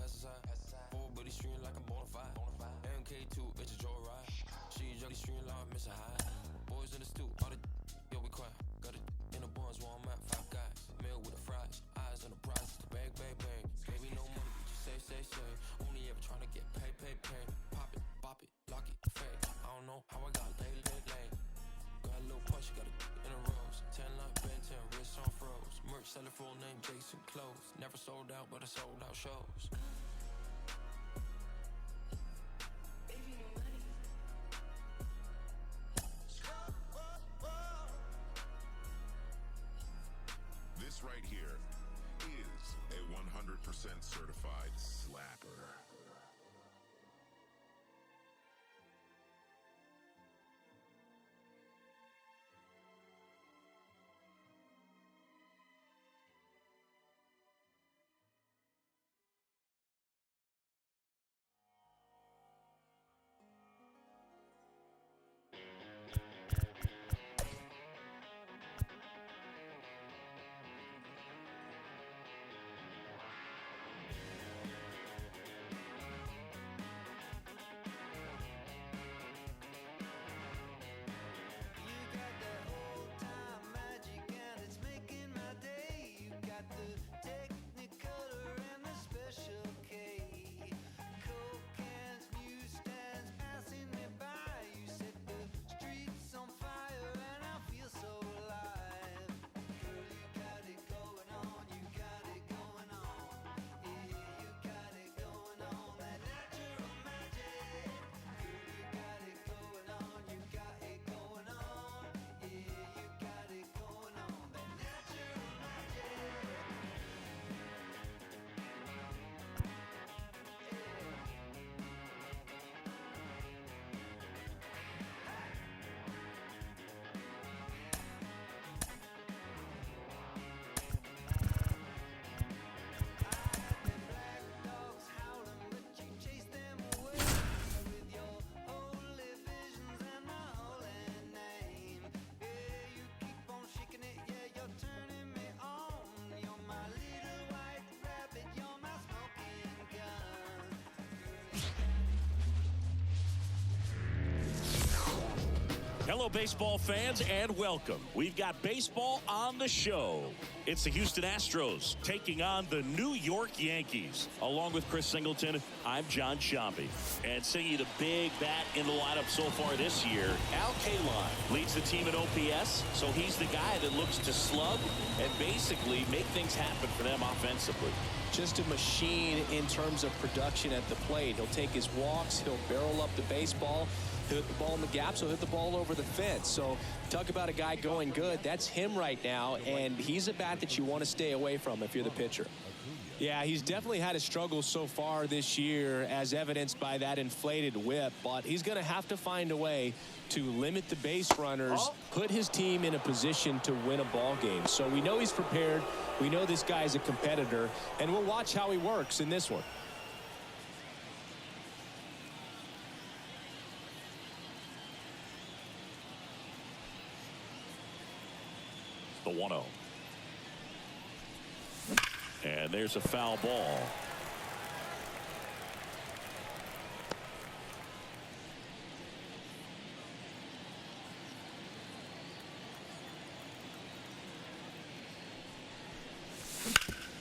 fast as I. Four buddy stream like I'm bonafide. MK2, it's a joyride. She jolly stream like I miss a high. Boys in the stew, all the yo, we quiet. Got it in the buns where I'm at, 5 guys. Meal with the fries, eyes on the prize. Bang, bang, bang. Gave me no money, but you say. Only ever trying to get pay. Pop it, bop it, lock it, fade. I don't know how I got lay. Got a little punch, got it in a rose. 10 like Ben 10, wrist on froze. Merch seller full name, Jason Clothes. Never sold out, but I sold out shows. This right here is a 100% certified slapper. Hello, baseball fans, and welcome. We've got baseball on the show. It's the Houston Astros taking on the New York Yankees. Along with Chris Singleton, I'm John Sciambi. And singing the big bat in the lineup so far this year, Al Kaline leads the team in OPS, so he's the guy that looks to slug and basically make things happen for them offensively. Just a machine in terms of production at the plate. He'll take his walks, he'll barrel up the baseball, he'll hit the ball in the gaps, he'll hit the ball over the fence. So talk about a guy going good. That's him right now, and he's a bat that you want to stay away from if you're the pitcher. Yeah, he's definitely had a struggle so far this year, as evidenced by that inflated whip, but he's going to have to find a way to limit the base runners, put his team in a position to win a ball game. So we know he's prepared. We know this guy's a competitor, and we'll watch how he works in this one. The 1-0. And there's a foul ball.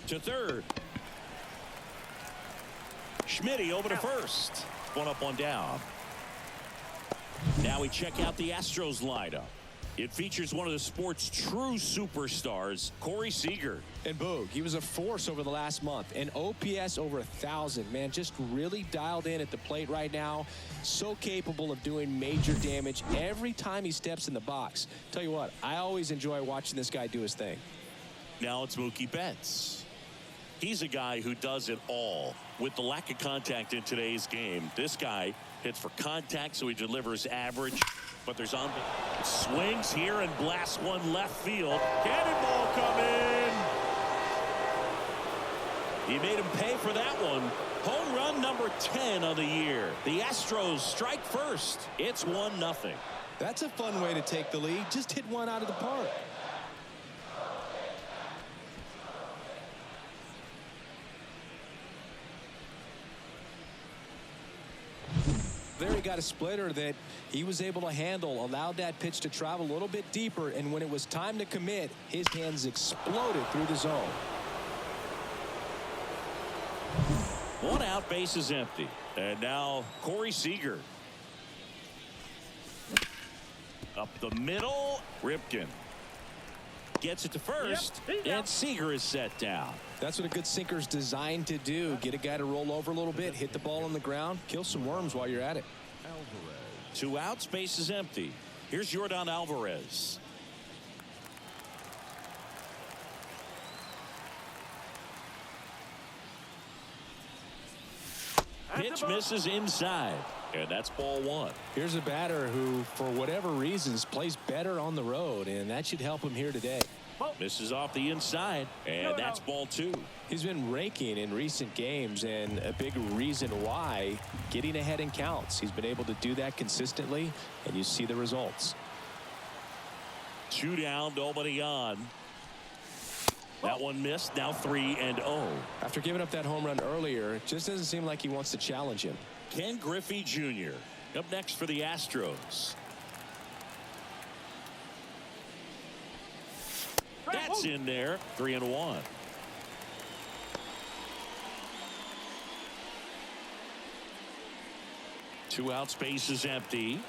To third. Schmitty over to first. One up, one down. Now we check out the Astros lineup. It features one of the sport's true superstars, Corey Seager. And Boog, he was a force over the last month. An OPS over 1,000. Man, just really dialed in at the plate right now. So capable of doing major damage every time he steps in the box. Tell you what, I always enjoy watching this guy do his thing. Now it's Mookie Betts. He's a guy who does it all. With the lack of contact in today's game, this guy hits for contact, so he delivers average. But there's on swings here and blasts one left field. Cannonball coming. He made him pay for that one. Home run number 10 of the year. The Astros strike first. It's 1-0. That's a fun way to take the lead. Just hit one out of the park. There he got a splitter that he was able to handle, allowed that pitch to travel a little bit deeper, and when it was time to commit, his hands exploded through the zone. 1 out, base is empty. And now Corey Seager. Up the middle, Ripken gets it to first, and Seager is set down. That's what a good sinker's designed to do. Get a guy to roll over a little bit, hit the ball on the ground, kill some worms while you're at it. 2 outs, base is empty. Here's Yordan Alvarez. Pitch misses inside, and that's ball 1. Here's a batter who, for whatever reasons, plays better on the road, and that should help him here today. Misses off the inside, and that's ball 2. He's been raking in recent games, and a big reason why, getting ahead in counts. He's been able to do that consistently, and you see the results. 2 down, nobody on. That one missed, now 3-0. After giving up that home run earlier, it just doesn't seem like he wants to challenge him. Ken Griffey Jr. up next for the Astros. That's in there, 3-1. Two out, space is empty.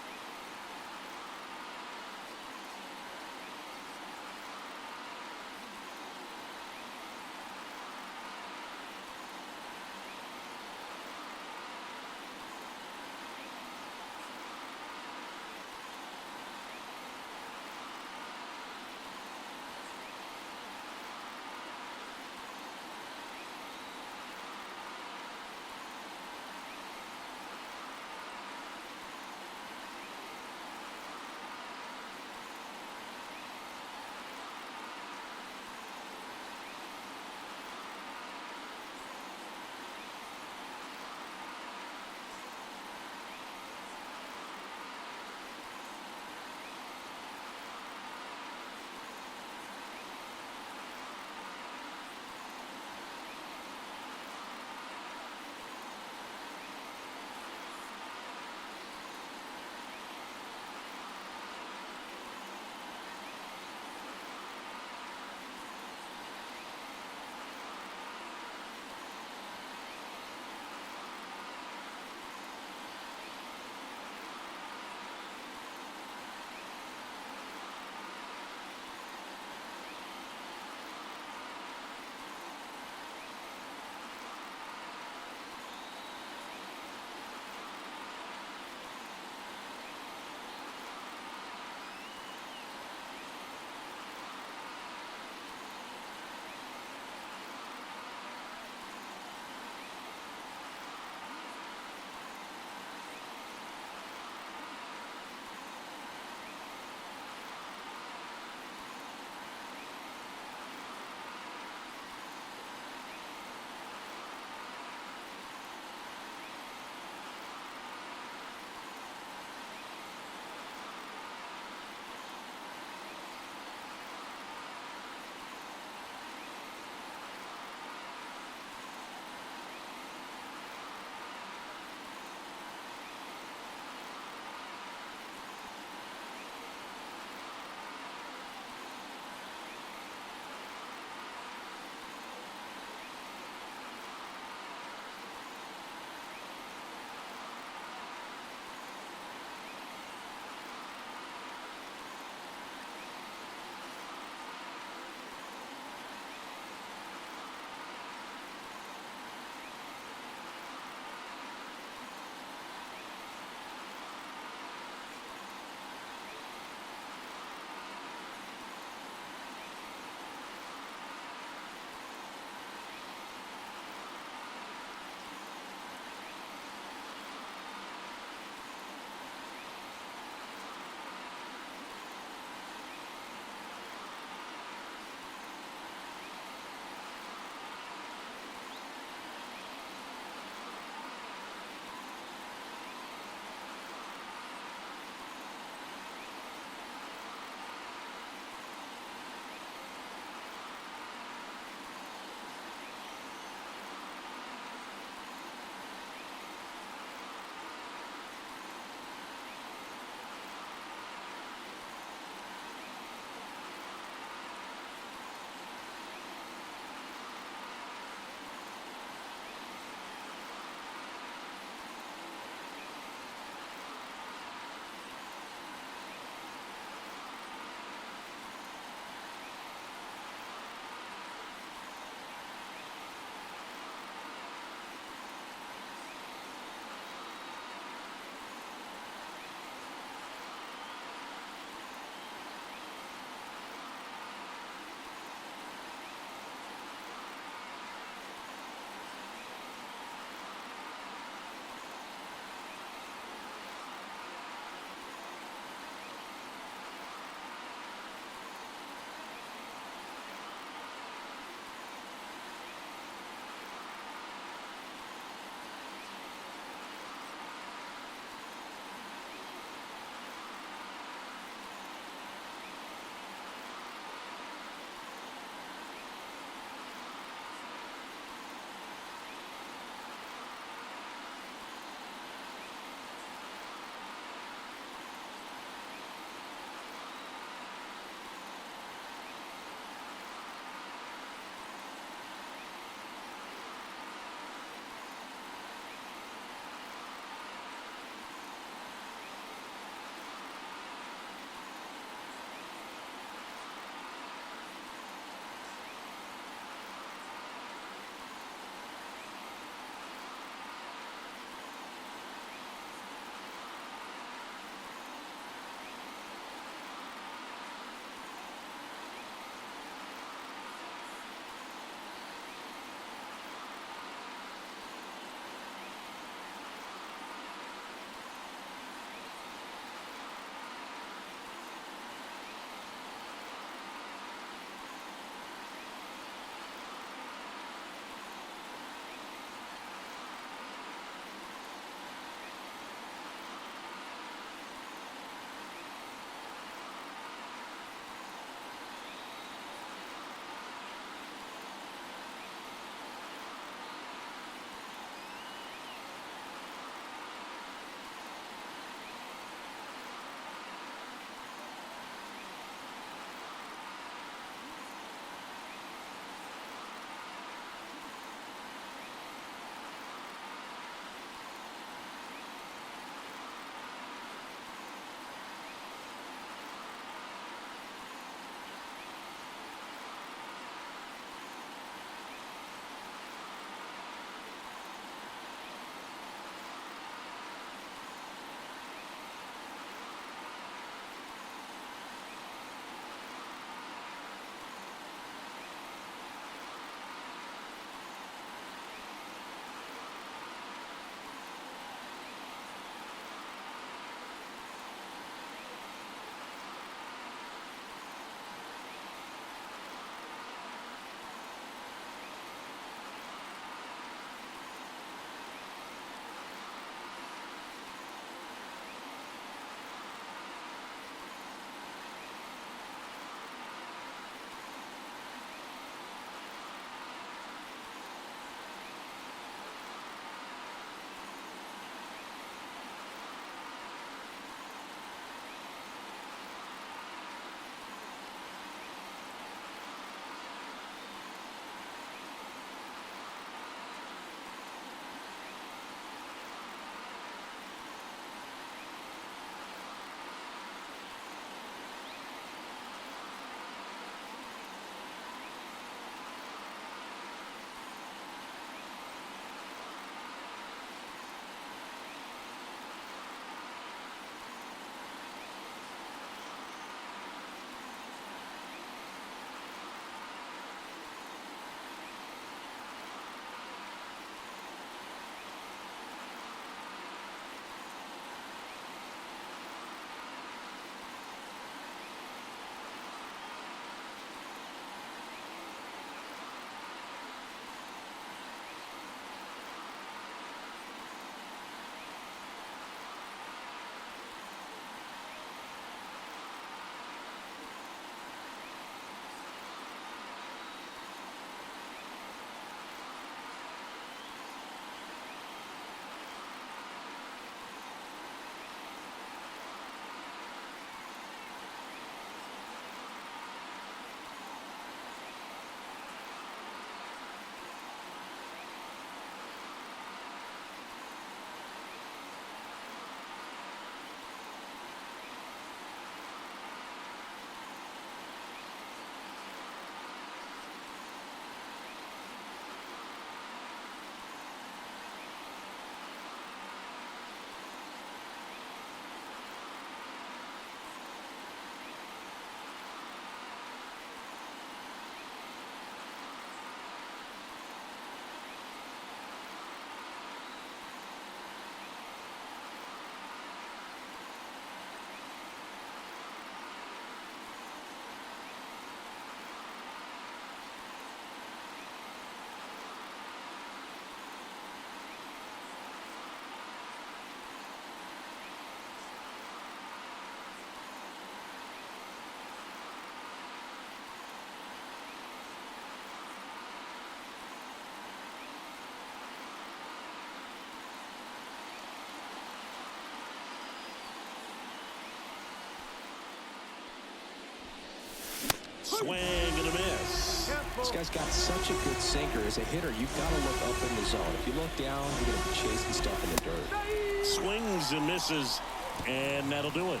Swing and a miss. This guy's got such a good sinker. As a hitter, you've got to look up in the zone. If you look down, you're going to be chasing stuff in the dirt. Swings and misses, and that'll do it.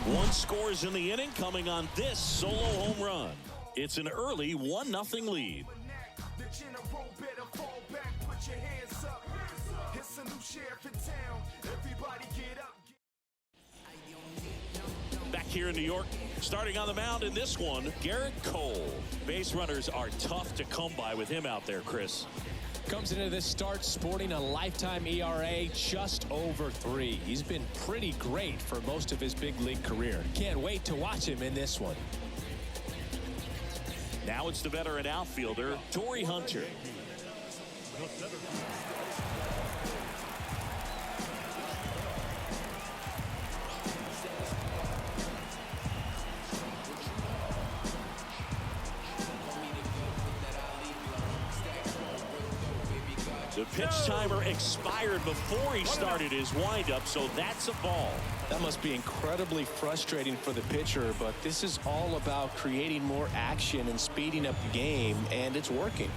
One scores in the inning, coming on this solo home run. It's an early 1-0 lead. Back here in New York, starting on the mound in this one, Garrett Cole. Base runners are tough to come by with him out there, Chris. Comes into this start sporting a lifetime ERA just over 3. He's been pretty great for most of his big league career. Can't wait to watch him in this one. Now it's the veteran outfielder, Torrey Hunter. The pitch timer expired before he started his windup, so that's a ball. That must be incredibly frustrating for the pitcher, but this is all about creating more action and speeding up the game, and it's working.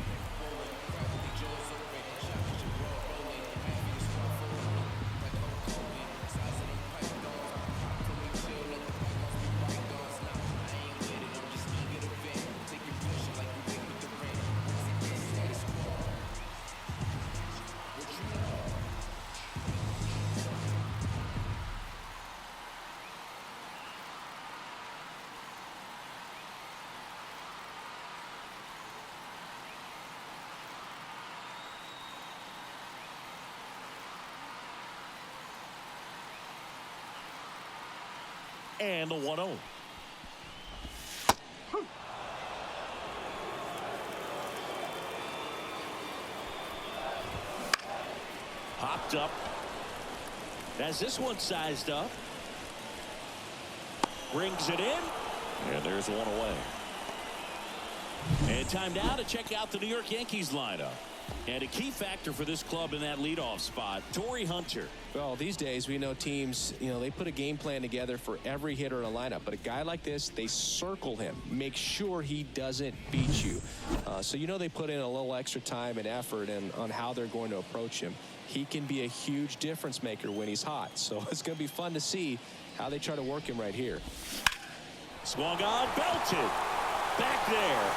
And the 1-0. Popped up. As this one sized up. Brings it in. And there's one away. And time now to check out the New York Yankees lineup. And a key factor for this club in that leadoff spot, Torrey Hunter. Well, these days we know teams, they put a game plan together for every hitter in a lineup. But a guy like this, they circle him, make sure he doesn't beat you. So they put in a little extra time and effort on how they're going to approach him. He can be a huge difference maker when he's hot. So it's going to be fun to see how they try to work him right here. Swung on, belted. Back there.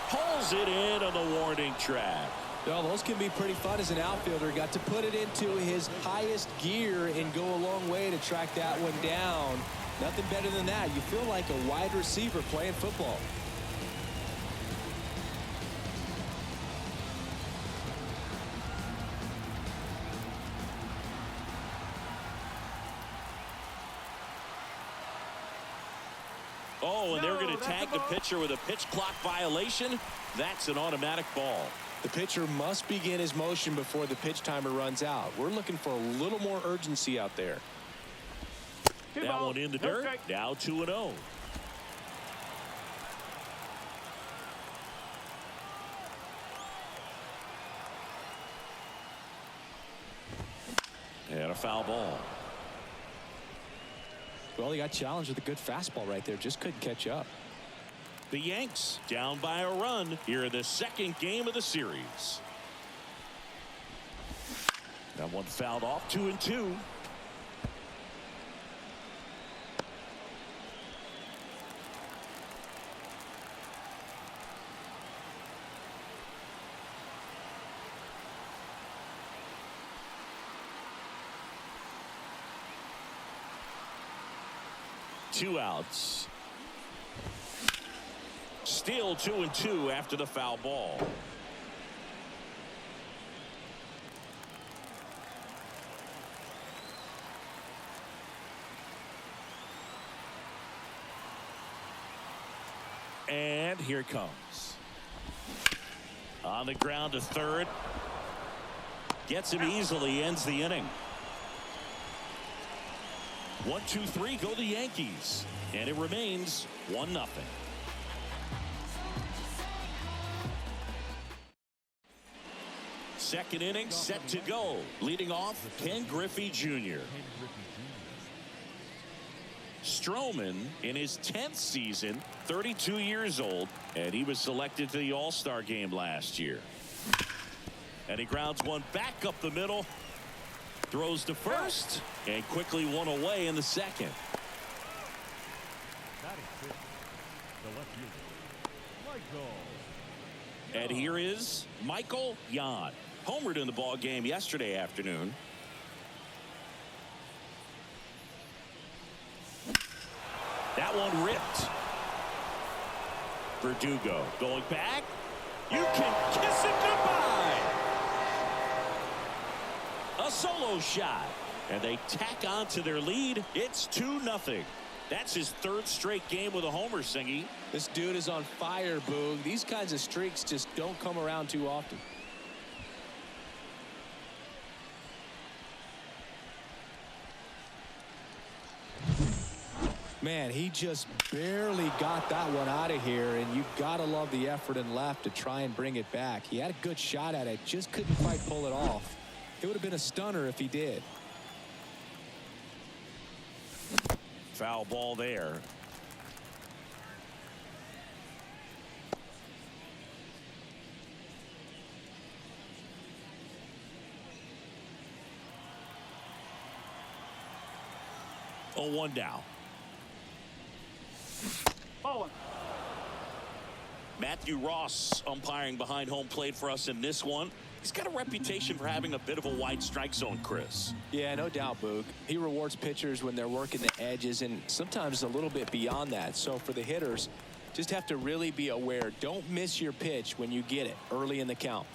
Pulls it in on the warning track. Well, those can be pretty fun as an outfielder. Got to put it into his highest gear and go a long way to track that one down. Nothing better than that. You feel like a wide receiver playing football. Oh, and they're going to tag the pitcher with a pitch clock violation. That's an automatic ball. The pitcher must begin his motion before the pitch timer runs out. We're looking for a little more urgency out there. That one in the dirt. Now 2-0. And a foul ball. Well, he got challenged with a good fastball right there. Just couldn't catch up. The Yanks down by a run here in the second game of the series. That one fouled off. 2-2. Two outs. Still 2-2 after the foul ball. And here it comes. On the ground to third. Gets him easily, ends the inning. 1-2-3 go the Yankees, and it remains 1-0. Second inning set to go. Leading off, Ken Griffey Jr. Stroman in his 10th season, 32 years old, and he was selected to the All-Star game last year. And he grounds one back up the middle, throws to first, and quickly one away in the second. And here is Michael Yount, homered in the ball game yesterday afternoon. That one ripped. Verdugo going back. You can kiss it goodbye. A solo shot. And they tack on to their lead. It's 2-0. That's his third straight game with a homer, Singy. This dude is on fire, Boog. These kinds of streaks just don't come around too often. Man, he just barely got that one out of here, and you gotta love the effort and left to try and bring it back. He had a good shot at it, just couldn't quite pull it off. It would have been a stunner if he did. Foul ball there. Oh, 1 down. Matthew Ross umpiring behind home plate for us in this one. He's got a reputation for having a bit of a wide strike zone, Chris. Yeah, no doubt, Boog. He rewards pitchers when they're working the edges and sometimes a little bit beyond that. So for the hitters, just have to really be aware. Don't miss your pitch when you get it early in the count.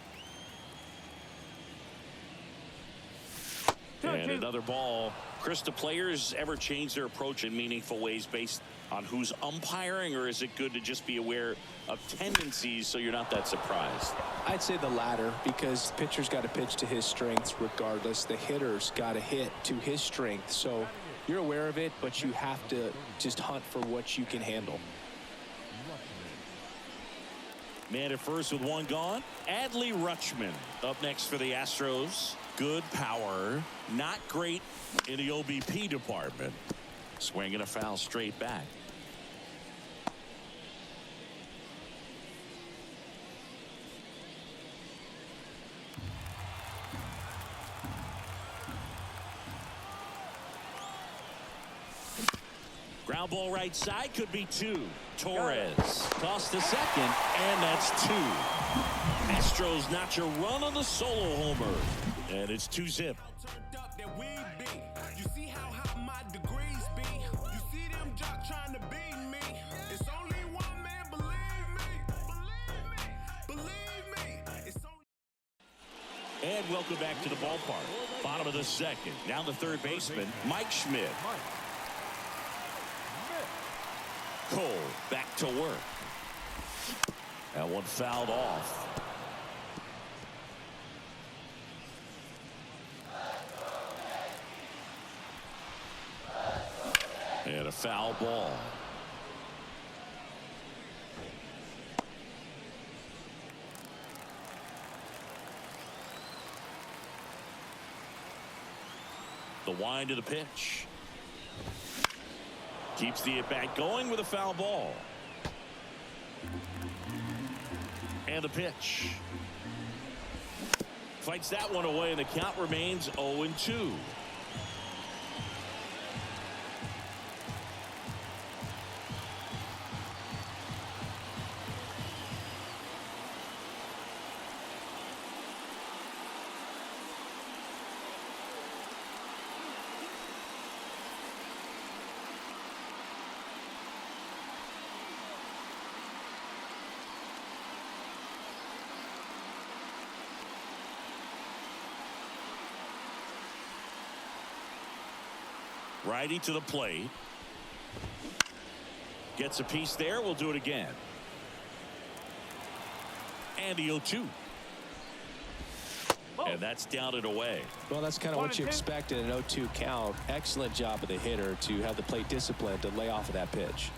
And another ball. Chris, do players ever change their approach in meaningful ways based on who's umpiring, or is it good to just be aware of tendencies so you're not that surprised? I'd say the latter, because the pitcher's got to pitch to his strengths regardless. The hitter's got to hit to his strength. So you're aware of it, but you have to just hunt for what you can handle. Man at first with one gone. Adley Rutschman up next for the Astros. Good power, not great in the OBP department. Swinging a foul straight back. Ground ball right side, could be 2. Torres toss to second, and that's 2. Astros notch a run on the solo homer, and it's 2-zip. And welcome back to the ballpark. Bottom of the second. Down the third baseman, Mike Schmidt. Cole back to work. That one fouled off. And a foul ball. The wind of the pitch. Keeps the at-bat going with a foul ball. And the pitch. Fights that one away, and the count remains 0-2. Righty to the plate. Gets a piece there. We'll do it again. And the 0-2. And that's down and away. Well, that's kind of what you expect in an 0-2 count. Excellent job of the hitter to have the plate discipline to lay off of that pitch.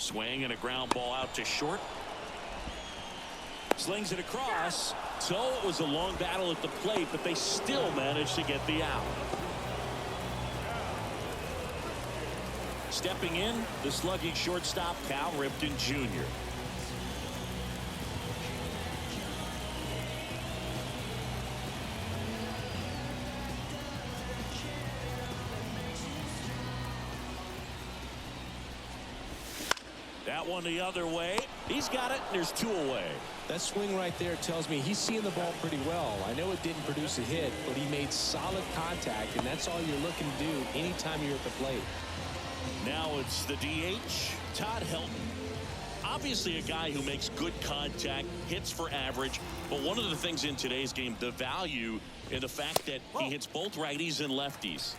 swing and a ground ball out to short. Slings it across. So it was a long battle at the plate, but they still managed to get the out. Stepping in, the slugging shortstop, Cal Ripken Jr. That one the other way. He's got it. There's 2 away. That swing right there tells me he's seeing the ball pretty well. I know it didn't produce a hit, but he made solid contact, and that's all you're looking to do anytime you're at the plate. Now it's the DH, Todd Helton. Obviously a guy who makes good contact, hits for average, but one of the things in today's game, the value in the fact that he hits both righties and lefties.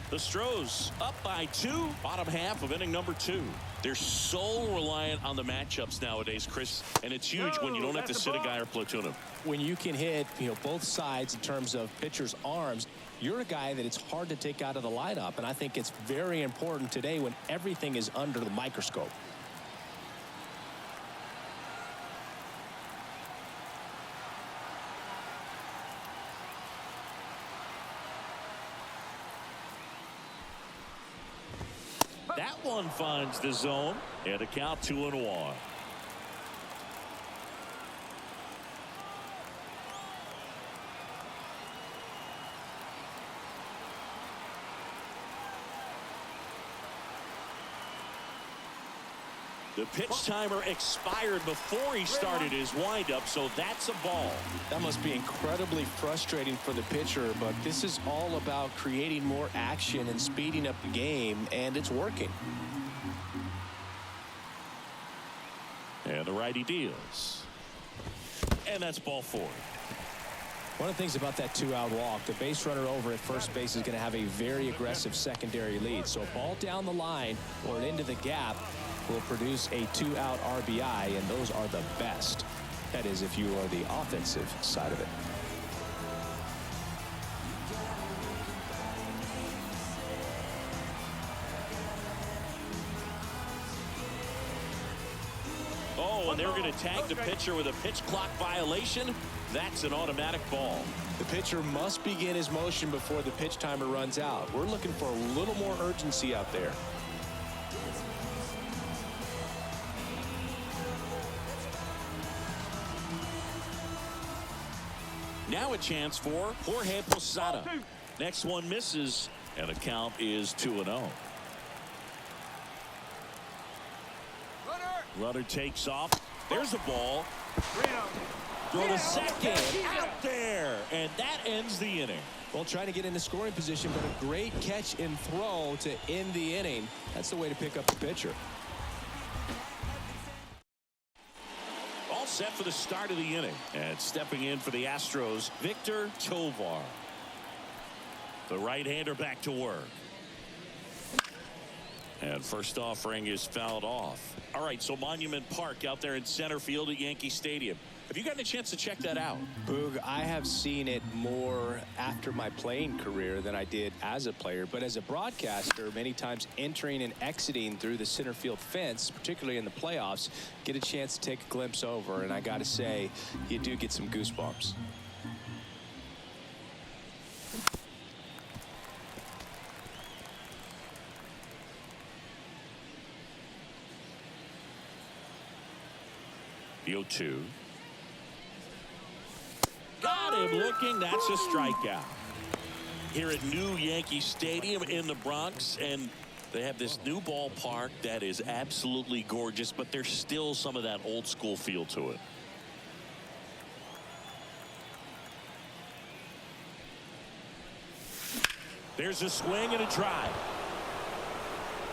The Stros up by 2, bottom half of inning number 2. They're so reliant on the matchups nowadays, Chris, and it's huge when you don't have to sit a guy or platoon him. When you can hit, both sides in terms of pitchers' arms, you're a guy that it's hard to take out of the lineup, and I think it's very important today when everything is under the microscope. That one finds the zone, and a count 2-1. The pitch timer expired before he started his windup, so that's a ball. That must be incredibly frustrating for the pitcher, but this is all about creating more action and speeding up the game, and it's working. And the righty deals. And that's ball 4. One of the things about that 2-out walk, the base runner over at first base is going to have a very aggressive secondary lead. So a ball down the line or into the gap will produce a 2-out RBI, and those are the best. That is, if you are the offensive side of it. Oh, and they're going to tag the pitcher with a pitch clock violation. That's an automatic ball. The pitcher must begin his motion before the pitch timer runs out. We're looking for a little more urgency out there. Now a chance for Jorge Posada. Next one misses, and the count is 2-0. Runner takes off. There's a ball. Throw to second. Out there. And that ends the inning. Well, trying to get into scoring position, but a great catch and throw to end the inning. That's the way to pick up the pitcher. All set for the start of the inning. And stepping in for the Astros, Victor Tovar. The right-hander back to work. And first offering is fouled off. All right, so Monument Park out there in center field at Yankee Stadium. Have you gotten a chance to check that out? Boog, I have seen it more after my playing career than I did as a player. But as a broadcaster, many times entering and exiting through the center field fence, particularly in the playoffs, get a chance to take a glimpse over. And I got to say, you do get some goosebumps. The 0-2. Got him looking. That's a strikeout. Here at New Yankee Stadium in the Bronx, and they have this new ballpark that is absolutely gorgeous, but there's still some of that old school feel to it. There's a swing and a drive.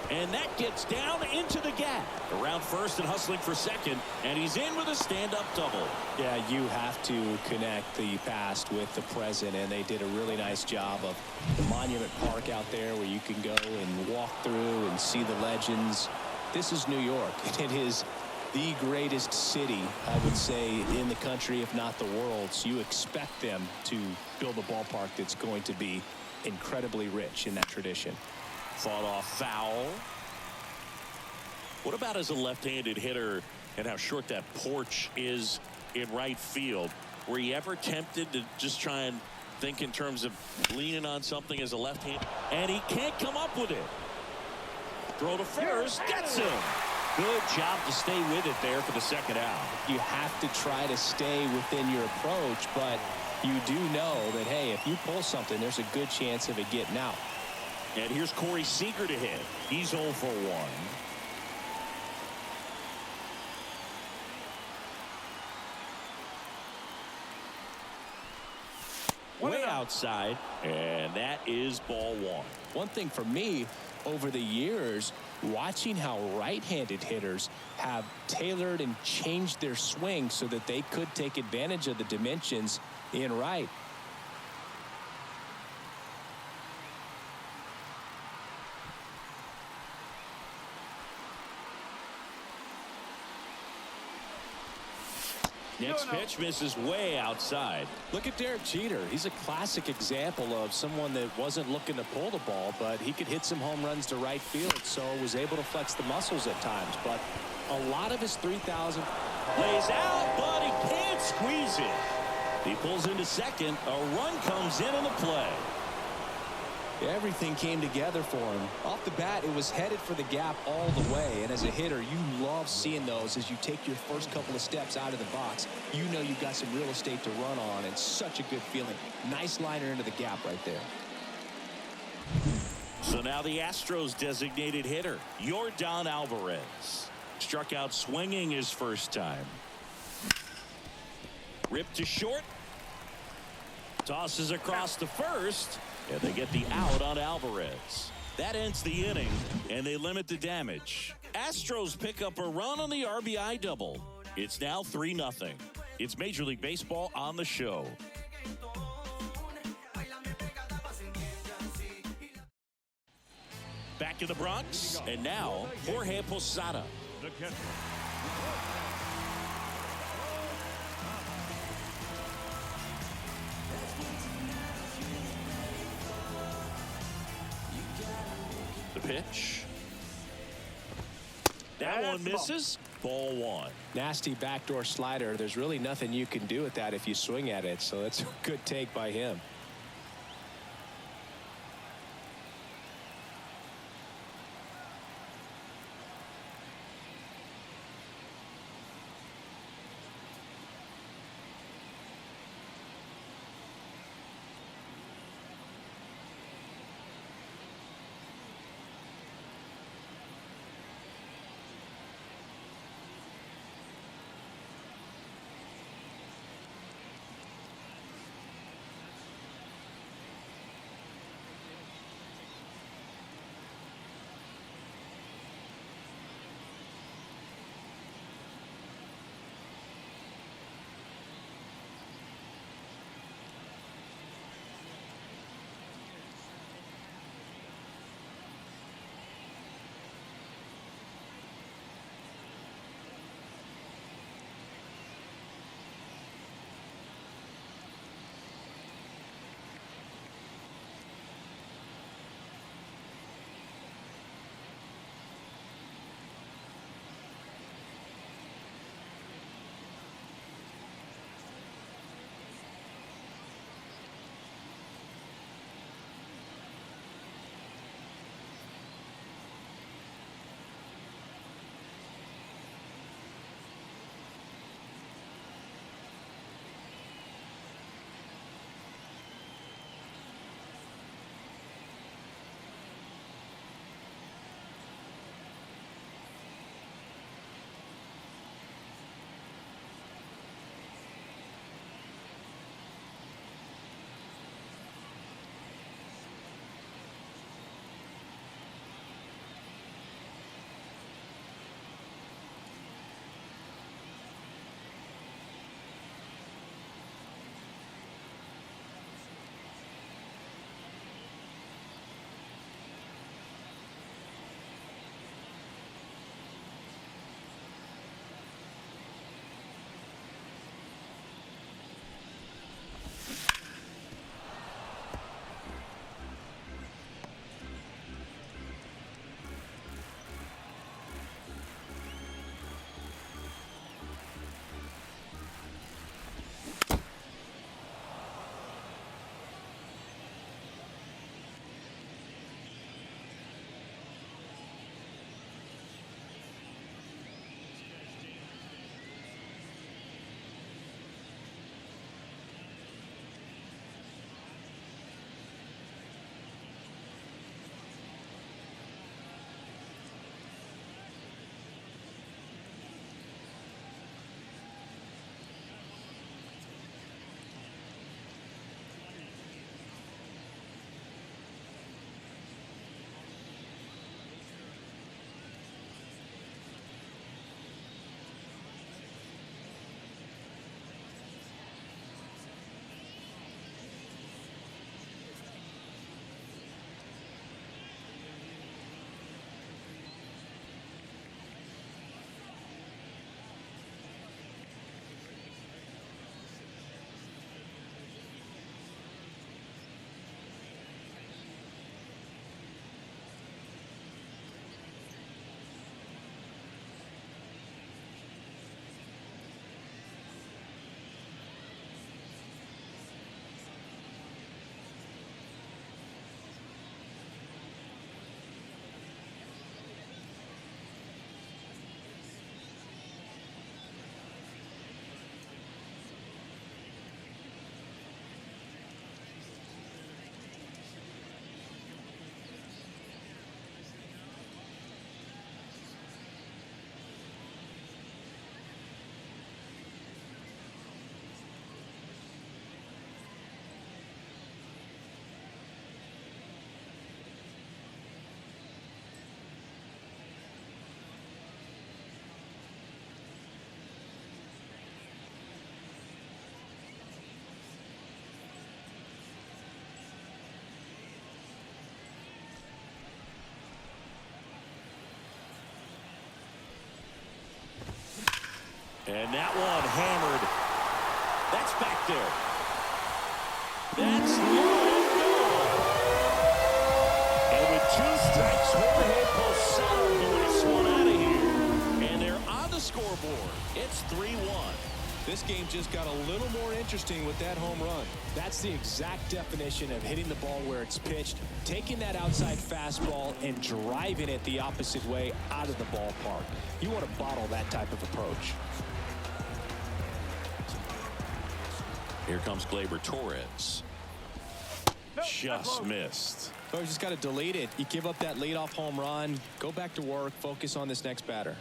And that gets down into the gap. Around first and hustling for second. And he's in with a stand-up double. Yeah, you have to connect the past with the present. And they did a really nice job of the Monument Park out there where you can go and walk through and see the legends. This is New York. It is the greatest city, I would say, in the country, if not the world. So you expect them to build a ballpark that's going to be incredibly rich in that tradition. Fought off foul. What about as a left-handed hitter and how short that porch is in right field? Were you ever tempted to just try and think in terms of leaning on something as a left-hand? And he can't come up with it. Throw to first, gets him. Good job to stay with it there for the second out. You have to try to stay within your approach, but you do know that, hey, if you pull something, there's a good chance of it getting out. And here's Corey Seager to hit. He's 0 for 1. Way outside, and that is ball 1. One thing for me over the years, watching how right-handed hitters have tailored and changed their swing so that they could take advantage of the dimensions in right. Next pitch misses way outside. Look at Derek Jeter. He's a classic example of someone that wasn't looking to pull the ball, but he could hit some home runs to right field, so was able to flex the muscles at times. But a lot of his 3,000 lays out, but he can't squeeze it. He pulls into second. A run comes in on the play. Everything came together for him. Off the bat, it was headed for the gap all the way. And as a hitter, you love seeing those as you take your first couple of steps out of the box. You know you've got some real estate to run on, and such a good feeling. Nice liner into the gap right there. So now the Astros designated hitter, Yordan Alvarez. Struck out swinging his first time. Ripped to short. Tosses across to first. And they get the out on Alvarez. That ends the inning, and they limit the damage. Astros pick up a run on the RBI double. It's now 3-0. It's Major League Baseball on the show. Back to the Bronx, and now Jorge Posada. The pitch. That one misses. Ball 1. Nasty backdoor slider. There's really nothing you can do with that if you swing at it. So that's a good take by him. And that one hammered. That's back there. That's low. And with 2 strikes, Jorge Posada gets one out of here. And they're on the scoreboard. It's 3-1. This game just got a little more interesting with that home run. That's the exact definition of hitting the ball where it's pitched, taking that outside fastball and driving it the opposite way out of the ballpark. You want to bottle that type of approach. Here comes Gleyber Torres. Just missed. Oh, you just got to delete it. You give up that leadoff home run, go back to work, focus on this next batter.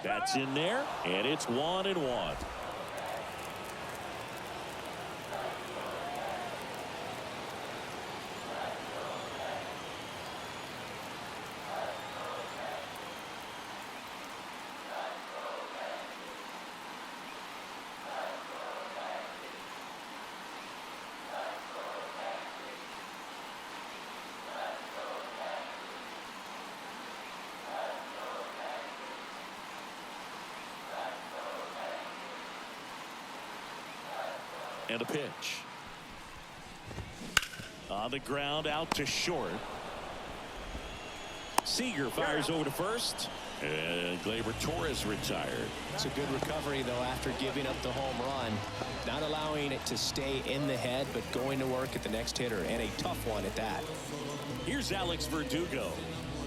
That's in there, and it's 1-1. And a pitch. On the ground, out to short. Seager fires over to first. And Gleyber Torres retired. It's a good recovery, though, after giving up the home run. Not allowing it to stay in the head, but going to work at the next hitter, and a tough one at that. Here's Alex Verdugo.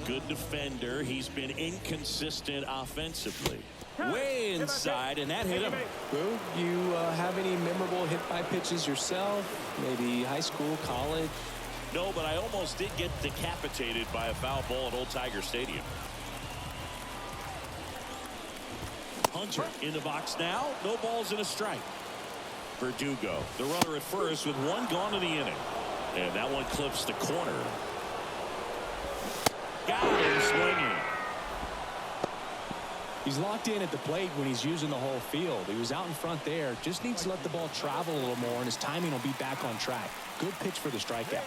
Good defender. He's been inconsistent offensively. Way inside, and that hit him. Boo, you have any memorable hit-by pitches yourself? Maybe high school, college? No, but I almost did get decapitated by a foul ball at Old Tiger Stadium. Hunter in the box now. No balls and a strike. Verdugo, the runner at first with 1 gone in the inning. And that one clips the corner. Got him swinging. He's locked in at the plate when he's using the whole field. He was out in front there. Just needs to let the ball travel a little more, and his timing will be back on track. Good pitch for the strikeout.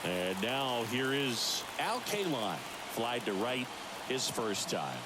And now here is Al Kaline. Flied to right his first time.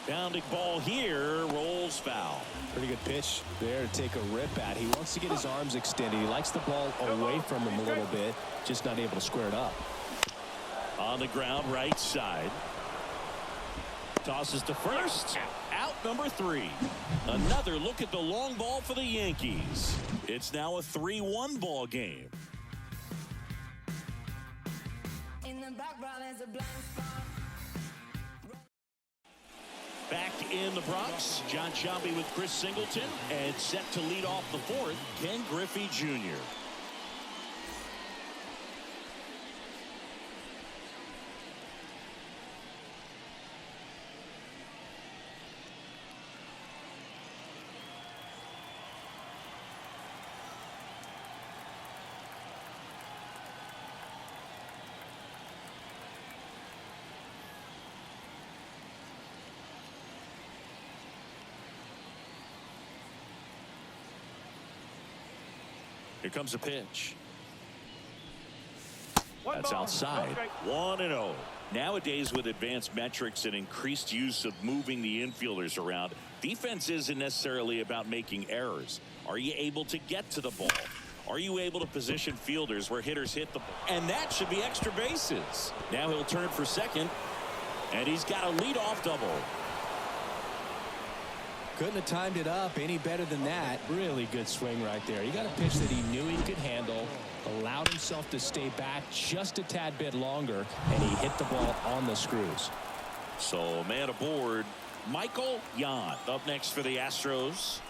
Pounding ball here, rolls foul. Pretty good pitch there to take a rip at. He wants to get his arms extended. He likes the ball away from him a little bit, just not able to square it up. On the ground, right side. Tosses to first. Out number 3. Another look at the long ball for the Yankees. It's now a 3-1 ball game. In the background is a blind spot. Back in the Bronx, John Sciambi with Chris Singleton, and set to lead off the 4th, Ken Griffey Jr. Here comes a pitch. That's outside. 1-0. Nowadays, with advanced metrics and increased use of moving the infielders around, defense isn't necessarily about making errors. Are you able to get to the ball? Are you able to position fielders where hitters hit the ball? And that should be extra bases. Now he'll turn for second, and he's got a leadoff double. Couldn't have timed it up any better than that. Really good swing right there. He got a pitch that he knew he could handle, allowed himself to stay back just a tad bit longer, and he hit the ball on the screws. So man aboard, Michael Yount up next for the Astros.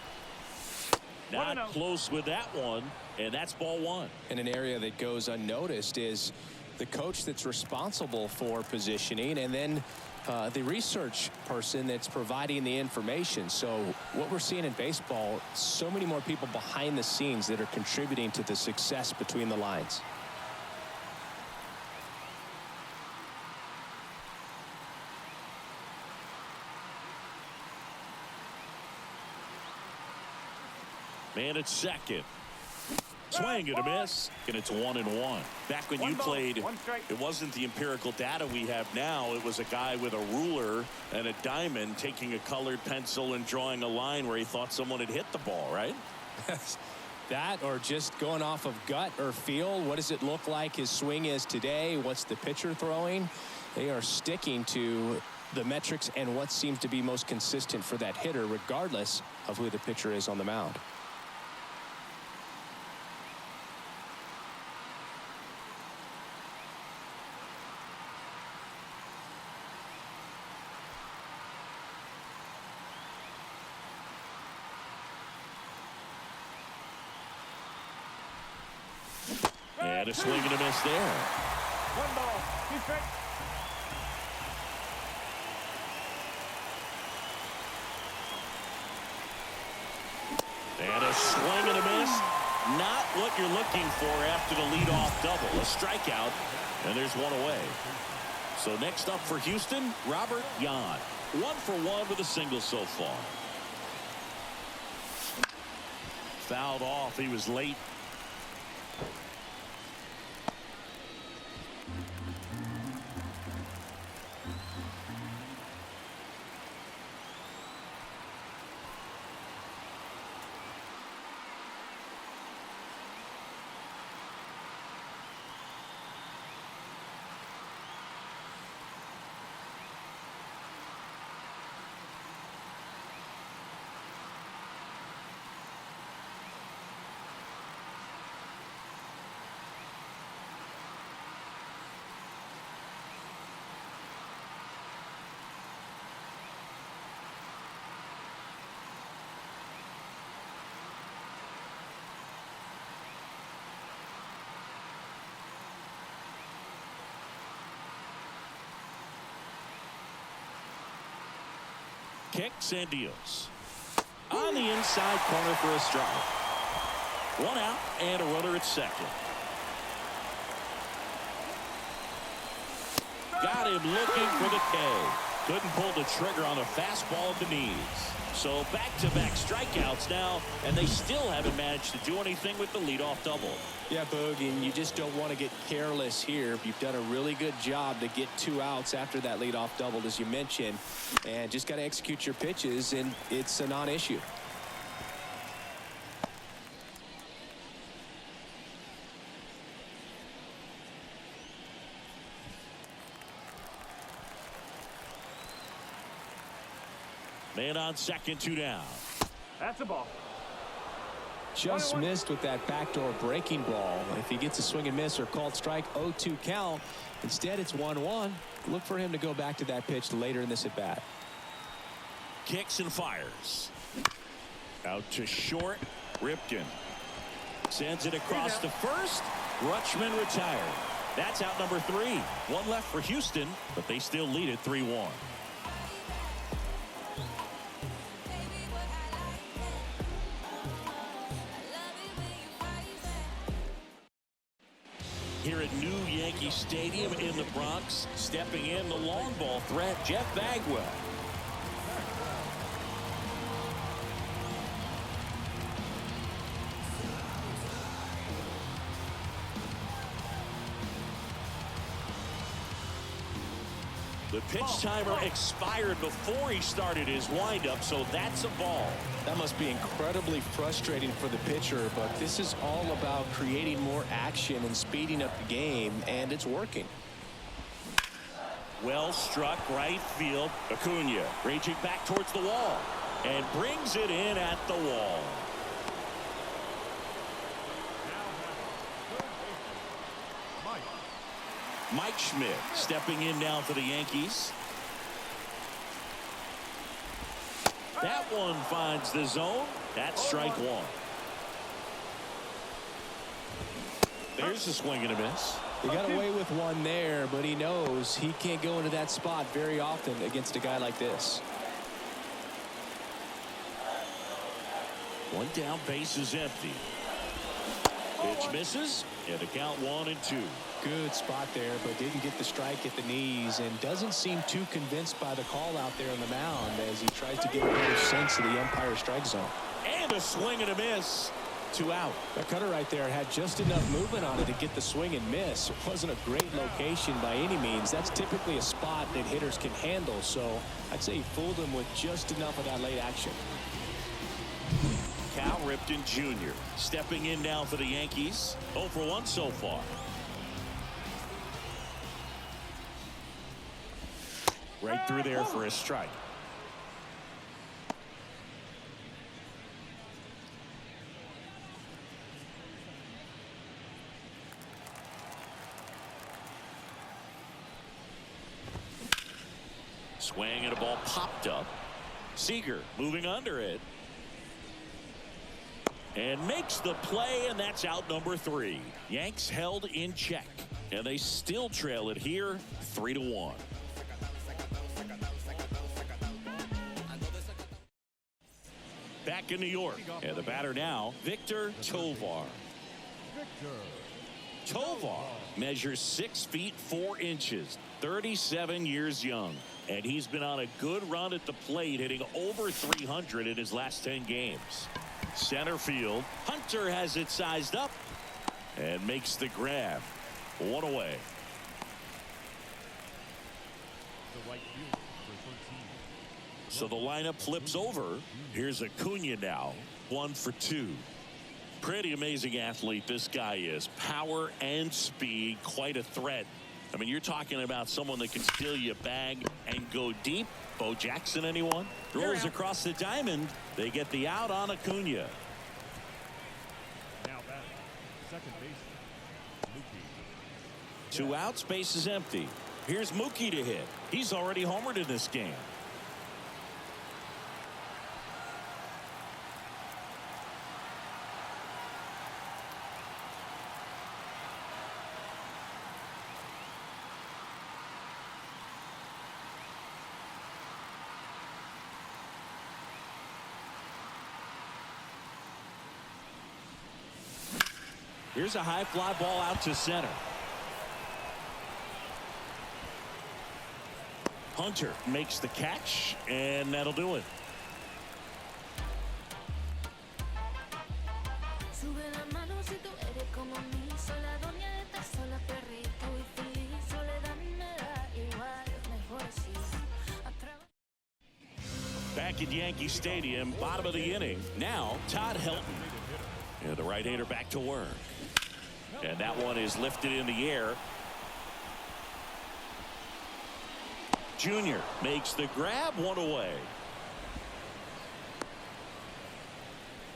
Not close with that one, and that's ball one. And an area that goes unnoticed is the coach that's responsible for positioning, and then the research person that's providing the information. So what we're seeing in baseball, so many more people behind the scenes that are contributing to the success between the lines. Man at second. Swing and a miss, and it's 1-1. Back when you played, it wasn't the empirical data we have now. It was a guy with a ruler and a diamond taking a colored pencil and drawing a line where he thought someone had hit the ball, right? That, or just going off of gut or feel. What does it look like his swing is today? What's the pitcher throwing? They are sticking to the metrics and what seems to be most consistent for that hitter, regardless of who the pitcher is on the mound. And a swing and a miss there. 1 ball, 2 strikes. And a swing and a miss. Not what you're looking for after the leadoff double. A strikeout, and there's one away. So next up for Houston, Robert Yan. 1 for 1 with a single so far. Fouled off. He was late. Kicks and deals. On the inside corner for a strike. 1 out and a runner at second. Got him looking for the K. Couldn't pull the trigger on a fastball at the knees. So back-to-back strikeouts now, and they still haven't managed to do anything with the leadoff double. Yeah, Boog, and you just don't want to get careless here. You've done a really good job to get 2 outs after that leadoff double, as you mentioned, and just got to execute your pitches, and it's a non-issue. Man on second, 2 down. That's a ball. Just missed with that backdoor breaking ball. If he gets a swing and miss or called strike, 0-2 count. Instead, it's 1-1. Look for him to go back to that pitch later in this at bat. Kicks and fires. Out to short. Ripken sends it across to first. Rutschman retired. That's out number 3. 1 left for Houston, but they still lead it 3-1. Here at New Yankee Stadium in the Bronx, stepping in the long ball threat, Jeff Bagwell. The pitch timer expired before he started his windup, so that's a ball. That must be incredibly frustrating for the pitcher, but this is all about creating more action and speeding up the game, and it's working. Well struck right field. Acuna raging back towards the wall and brings it in at the wall. Mike Schmidt stepping in now for the Yankees. That one finds the zone. That's strike 1. There's a swing and a miss. He got away with one there, but he knows he can't go into that spot very often against a guy like this. One down, base is empty. Pitch misses, and the count 1-2. Good spot there, but didn't get the strike at the knees, and doesn't seem too convinced by the call out there on the mound as he tries to get a better sense of the umpire strike zone. And a swing and a miss. 2 out. That cutter right there had just enough movement on it to get the swing and miss. It wasn't a great location by any means. That's typically a spot that hitters can handle, so I'd say he fooled him with just enough of that late action. Cal Ripken Jr. stepping in now for the Yankees. 0 for 1 so far. Right through there for a strike. Swing and a ball popped up. Seager moving under it. And makes the play, and that's out number 3. Yanks held in check, and they still trail it here 3-1. Back in New York, and the batter now, Victor Tovar. Tovar measures 6 feet 4 inches, 37 years young, and he's been on a good run at the plate, hitting over 300 in his last 10 games. Center field, Hunter has it sized up and makes the grab. 1 away. So the lineup flips over. Here's Acuna now, 1 for 2. Pretty amazing athlete this guy is. Power and speed, quite a threat. I mean, you're talking about someone that can steal you a bag and go deep. Bo Jackson, anyone? Throws across the diamond. They get the out on Acuna. Now batting, second baseman, Mookie. 2 outs, base is empty. Here's Mookie to hit. He's already homered in this game. Here's a high fly ball out to center. Hunter makes the catch, and that'll do it. Back at Yankee Stadium, bottom of the inning. Now, Todd Helton. And the right-hander back to work. And that one is lifted in the air. Junior makes the grab, 1 away.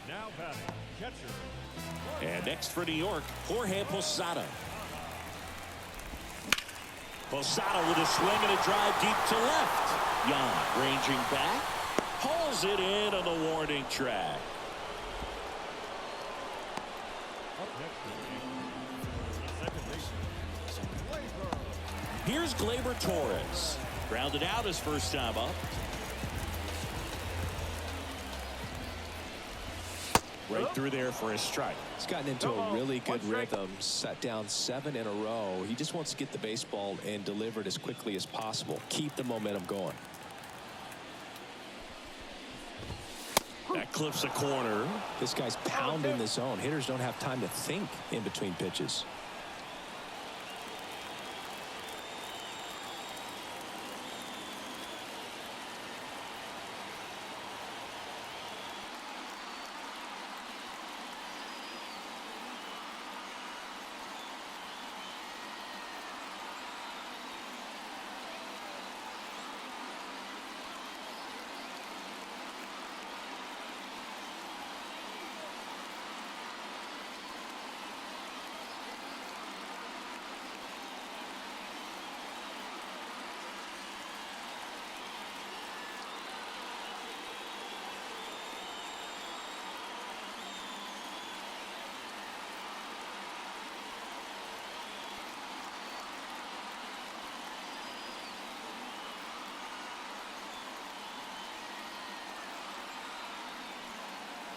Now batting, catcher. And next for New York, Jorge Posada. Posada with a swing and a drive deep to left. Young ranging back. Pulls it in on the warning track. Here's Gleyber Torres. Grounded out his first time up. Right through there for a strike. He's gotten into a really good rhythm. Set down 7 in a row. He just wants to get the baseball and deliver it as quickly as possible. Keep the momentum going. That clips a corner. This guy's pounding the zone. Hitters don't have time to think in between pitches.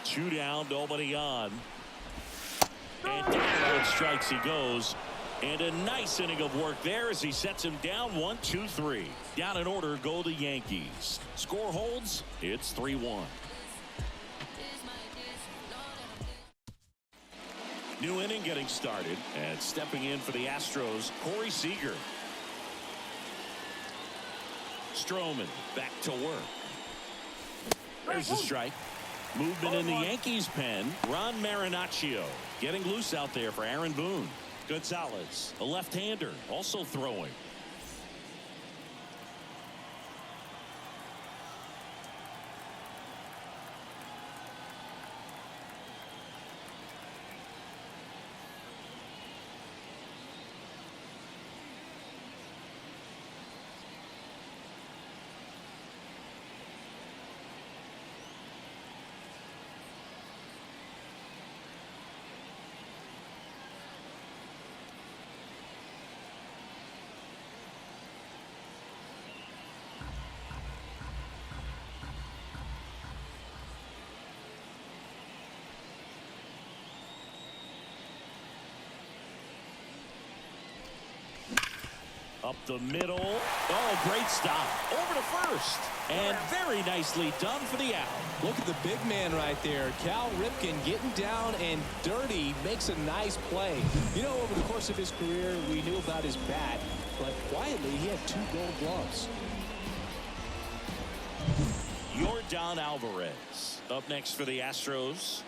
2 down, nobody on. And down with strikes he goes. And a nice inning of work there as he sets him down 1-2-3. Down in order go the Yankees. Score holds. It's 3-1. New inning getting started, and stepping in for the Astros, Corey Seager. Stroman back to work. There's the strike. Movement in the Yankees pen. Ron Marinaccio getting loose out there for Aaron Boone. Gonzalez, a left-hander, also throwing. Up the middle. Oh, great stop. Over to first. And very nicely done for the out. Look at the big man right there. Cal Ripken getting down and dirty. Makes a nice play. You know, over the course of his career, we knew about his bat. But quietly, he had 2 gold gloves. Yordan Alvarez up next for the Astros.